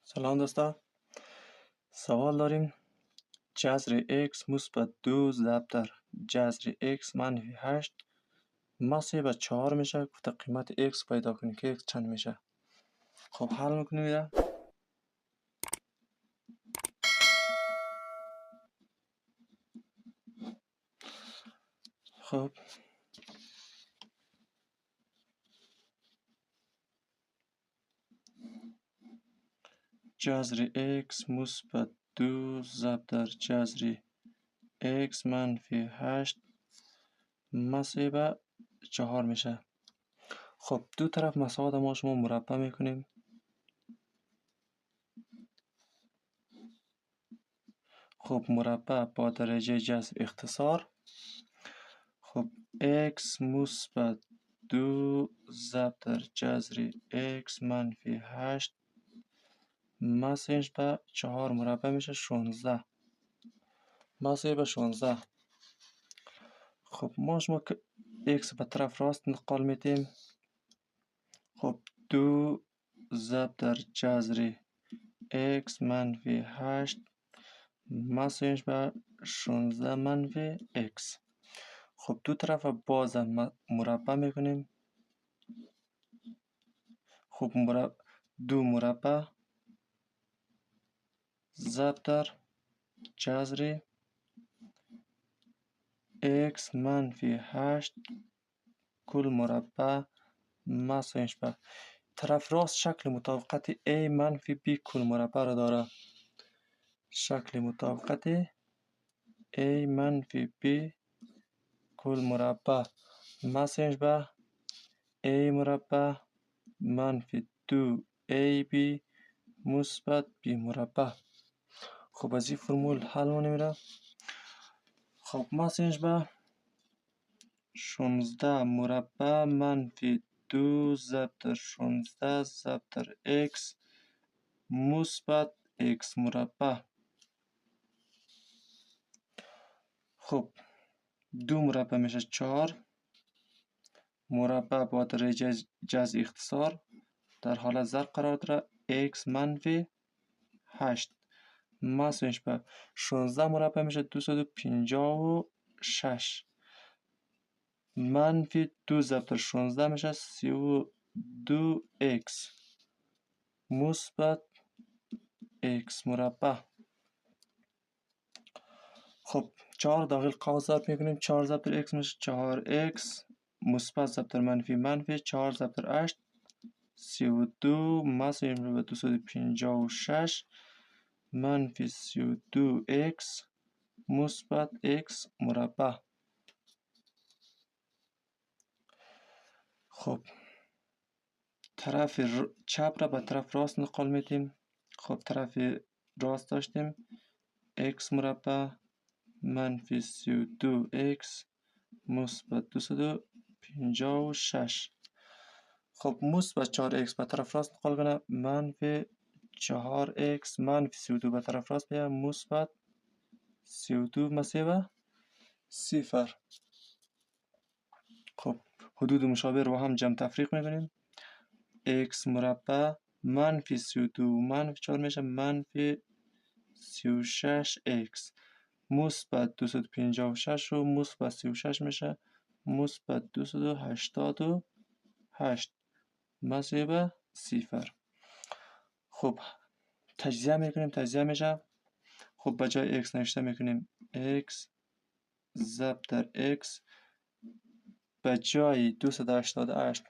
سلام دوستا، سوال داریم. جذر x مثبت 2 ضرب در جذر x منفی 8 مساوی به 4 میشه. گفته قیمت x پیدا کنیم که x چند میشه. خب حل میکنیم ایره. خب جذر x مثبت 2 ضرب در جذر x منفی 8 مساوی به 4 میشه. خب دو طرف مساوات ما شما مربع میکنیم. خب مربع با درجه جذر اختصار. خب x مثبت 2 ضرب در جذر x منفی 8 مساوی به 4 مربع میشه 16 مساوی به 16. خب ما شما که x به طرف راست انتقال میتیم. خب 2 ضرب در جذر x منفی 8 مساوی به 16 منفی x. خب دو طرف باز مربع میکنیم. خب دو مربع ضرب در جذر x منفی 8 کل مربع مساوی به طرف راست شکل مطابقت a منفی b کل مربع را داره. شکل مطابقت a منفی b کل مربع مساوی به a مربع منفی 2ab مثبت b مربع. خب از این فرمول حل می‌نویسم. خب مساوی به 16 مربع منفی 2 ضرب در 16 ضرب در x مثبت x مربع. خب دو مربع میشه 4. مربع با درجه جذر اختصار در حالت ضرب قرار داره. x منفی 8 مساوی به 16 مربع میشه 256 منفی 2 ضرب در 16 میشه 32x مثبت x مربع. خب 4 داخل قوس ضرب میکنیم. 4 ضرب در x میشه 4x مثبت ضرب در منفی منفی 4 ضرب در 8 32 مساوی به 256 منفی 32x مثبت x مربع. خب طرف چپ را به طرف راست نقل میدیم. خب طرف راست داشتیم x مربع منفی 32x مثبت 256. خب مثبت 4x به طرف راست نقل کنه منفی 4x منفی 32 به طرف راست بیایم مثبت 32 مساوی به 0. خب حدود مشابه رو هم جمع تفریق میکنیم. x مربع منفی 32 منفی 4 میشه منفی 36x مثبت 256 و مثبت 36 میشه مثبت 288 مساوی به 0. خب تجزیه میکنیم. تجزیه میشه. خب به جای x نوشته میکنیم x ضرب در x به جای 288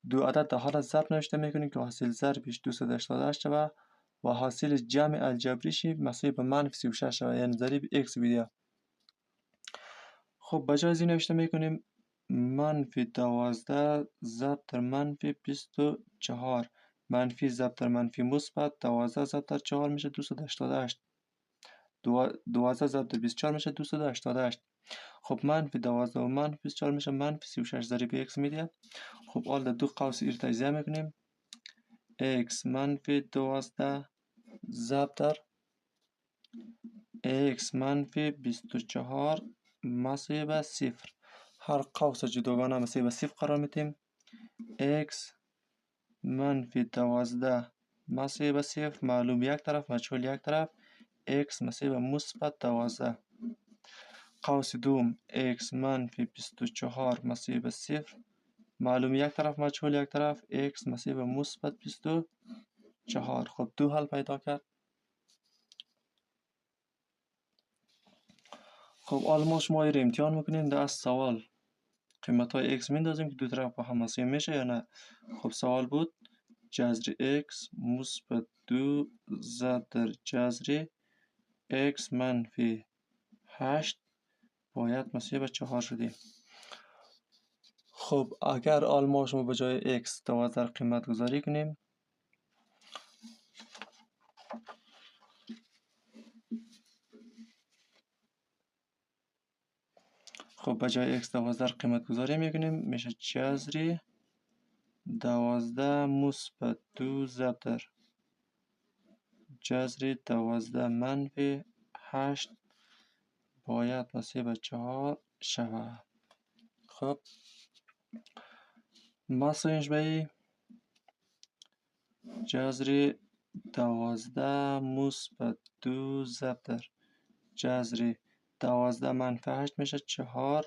دو عدد در حالت ضرب نوشته میکنیم که حاصل ضربش 288 شود و حاصل جمع الجبریش مساوی به منفی 36 شود، یعنی ضریب x بیده. خب به جای از این نوشته میکنیم منفی 12 ضرب در منفی 24 منفی ضرب در منفی مثبت 12 ضرب در 4 میشه 288 12 ضرب در 24 میشه 288. خب منفی 12 و منفی 24 میشه منفی 36 ضریب x میده. خب حالا دو قوس ایر تجزیه میکنیم. x منفی 12 ضرب در x منفی 24 مساوی به 0. هر قوس جداگانه مساوی به 0 قرار میدیم. x منفی 12 مساوی به 0 معلوم یک طرف مجهول یک طرف x مساوی به مثبت 12 قوس دوم x منفی 24 مساوی به 0 معلوم یک طرف مجهول یک طرف x مساوی به مثبت 24. خب دو حل پیدا کرد. خب حالا ما شما رو امتحان میکنیم در سوال قیمت های x میندازیم که دو طرف با هم مساوی میشه یا نه. خب سوال بود جذر x مثبت 2 ضرب در جذر x منفی 8 باید مساوی به 4 شدیم. خب اگر آل ما شما به جای x 12 قیمت گذاری کنیم خب به جای x 12 قیمت گذاری میکنیم میشه جذر 12 مثبت 2 ضرب در جذر 12 منفی 8 باید مساوی به 4 شود. خب مساویش به جذر 12 مثبت 2 ضرب در جذر 12 منفی 8 میشه 4.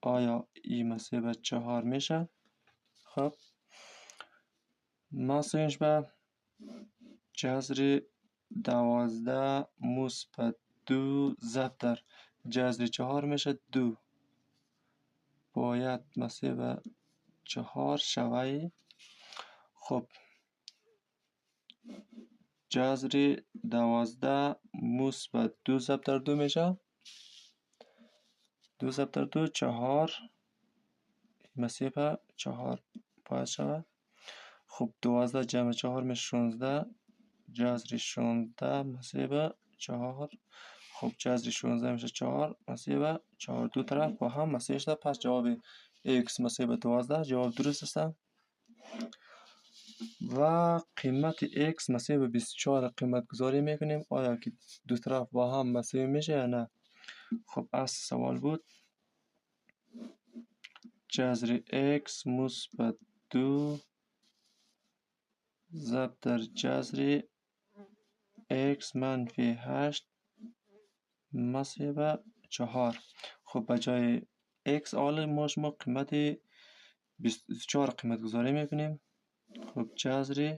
آیا این مساوی به 4 میشه؟ خب مساویش به جذر 12 مثبت 2 ضرب در جذر 4 میشه 2 باید مساوی به 4 شود. خب جذر 12 مثبت 2 ضرب در 2 میشه 2 ضرب در 2 4 مساوی به 4 باید شود. خب 12 جمع 4 میشه 16 جذر 16 مساوی به 4. خب جذر 16 میشه 4 مساوی به 4 دو طرف با هم مساوی شده پس جواب x مساوی به 12 جواب درست است و قیمت x مساوی به 24 قیمت گذاری میکنیم آیا که دو طرف با هم مساوی میشه یا نه. خب اصل سوال بود جذر x مثبت 2 ضرب در جذر x منفی 8 مساوی به 4. خب به جای x حالا ما شما قیمت 24 قیمت گذاری میکنیم. خب جذر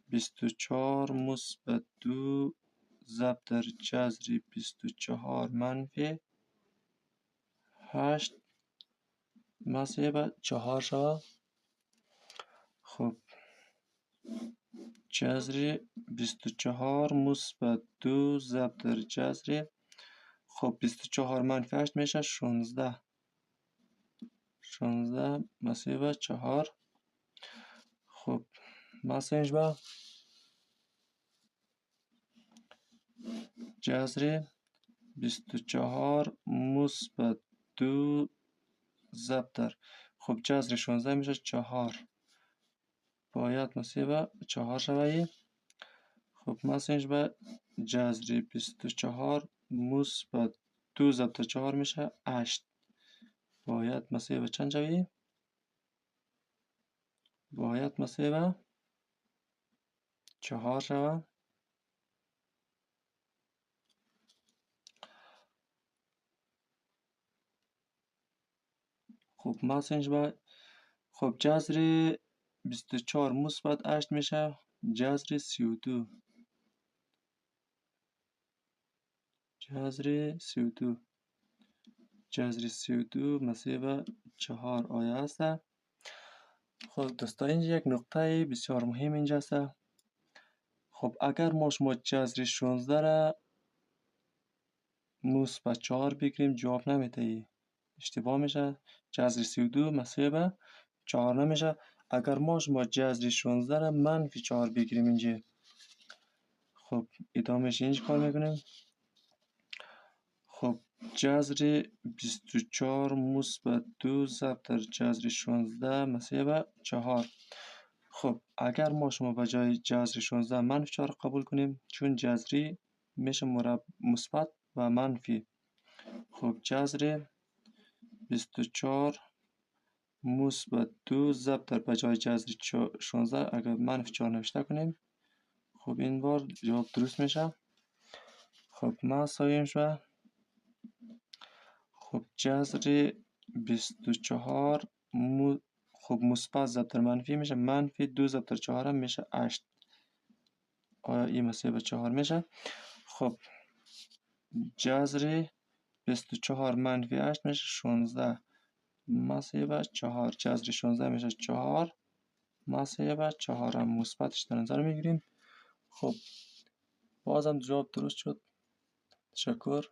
24 مثبت 2 ضرب در جذر 24 منفی 8 مساوی به 4 شود. خب جذر 24 مثبت 2 ضرب در جذر خب 24 منفی 8 میشه 16 مساوی به 4. خب مساویش به جذر 24 مثبت 2 ضرب در خب جذر 16 میشه 4 باید مساوی به 4 شود. خب مساویش به جذر 24 مثبت 2 ضرب در 4 میشه 8 باید مساوی به چند شود؟ باید مساوی به 4 شود. خب مساویش به خب جذر 24 مثبت 8 میشه جذر 32 جذر 32 مساوی به 4 آیا است. خب دوستان اینجا یک نقطه بسیار مهم اینجا است. خب اگر ما شما جذر 16 را مثبت 4 بگیریم جواب نمیده اشتباه میشه جذر 32 مساوی به 4 نمیشه. اگر ما شما جذر 16 را منفی 4 بگیریم اینجا خب ادامهش اینج کار میکنیم. خب جذر 24 مثبت 2 ضرب در جذر 16 مساوی به 4. خب اگر ما شما به جای جذر 16 منفی 4 قبول کنیم چون جذری میشه مثبت و منفی. خب جذر 24 مثبت 2 ضرب در به جای جذر 16 اگر منفی 4 نوشته کنیم. خب این بار جواب درست میشه. خب مساویش خب جذر 24 خب مثبت ضرب در منفی میشه، منفی 2 ضرب در 4 هم میشه 8. آیا این مساوی به 4 میشه؟ خب جذر 24 منفی 8 میشه 16 مساوی به 4. جذر 16 میشه 4 مساوی به 4 هم مثبتش در نظر میگیریم. خب بازم جواب درست شد. تشکر.